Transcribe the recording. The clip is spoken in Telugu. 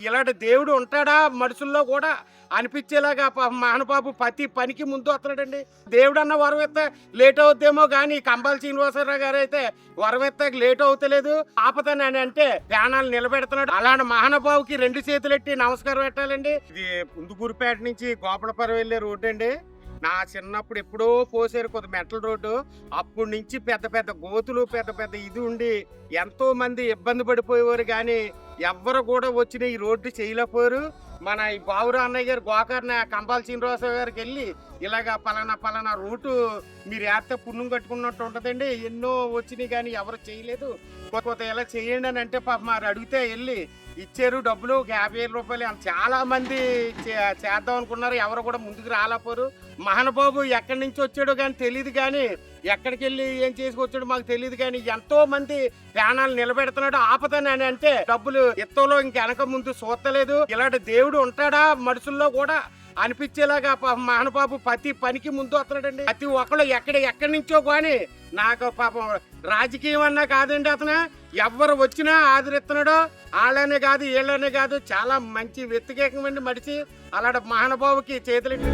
ఇలాంటి దేవుడు ఉంటాడా మనుషుల్లో కూడా అనిపించేలాగా మహానుభావు ప్రతి పనికి ముందు వస్తున్నాడండి. దేవుడు అన్న వరం ఎత్తే లేట్ అవుద్దేమో కానీ కంబాల శ్రీనివాసరావు గారు అయితే వరం ఎత్తాక లేట్ అవుతలేదు. ఆపదని అంటే ప్రాణాలు నిలబెడుతున్నాడు. అలాంటి మహానుభావుకి 2 చేతులెట్టి నమస్కారం పెట్టాలండి. ఇది పుందుకూరుపేట నుంచి గోపలపురం వెళ్ళే రోడ్డు అండి. నా చిన్నప్పుడు ఎప్పుడో పోసారు కొద్ది మెటల్ రోడ్డు. అప్పటి నుంచి పెద్ద పెద్ద గోతులు పెద్ద పెద్ద ఇది ఉండి ఎంతో మంది ఇబ్బంది పడిపోయేవారు కానీ ఎవ్వరు కూడా వచ్చిన ఈ రోడ్డు చేయలేకపోయారు. మన ఈ బావురా అన్నయ్య గారు గోకర్ణ కంబాల శ్రీనివాసరావు గారికి వెళ్ళి ఇలాగా పలానా రూటు మీరు వేస్తే పుణ్యం కట్టుకున్నట్టు ఉంటుందండి. ఎన్నో వచ్చినాయి కానీ ఎవరు చేయలేదు. కొత్త ఇలా చేయండి అని అంటే పాప మరి అడిగితే వెళ్ళి ఇచ్చారు డబ్బులు. 50,000 రూపాయలు. చాలా మంది చేద్దాం అనుకున్నారు, ఎవరు కూడా ముందుకు రాలేపోరు. మహానుభావు ఎక్కడి నుంచి వచ్చాడో కానీ తెలియదు, కానీ ఎక్కడికి వెళ్ళి ఏం చేసుకొచ్చాడో మాకు తెలియదు, కానీ ఎంతో మంది ప్రాణాలు నిలబెడుతున్నాడు. ఆపదని అంటే డబ్బులు ఎత్తంలో ఇంక వెనక ముందు చూస్తలేదు. ఇలాంటి దేవుడు ఉంటాడా మనుషుల్లో కూడా అనిపించేలాగా మహానుభావు ప్రతి పనికి ముందు వస్తున్నాడండి. ప్రతి ఒక్కళ్ళు ఎక్కడి నుంచో కానీ నాకు పాపం రాజకీయం అన్నా కాదండి, అతను ఎవరు వచ్చినా ఆదరిస్తున్నాడు. వాళ్ళనే కాదు వీళ్ళనే కాదు, చాలా మంచి వ్యక్తిగతమైన మనిషి. అలాంటి మహానుభావుకి చేతులెట్టి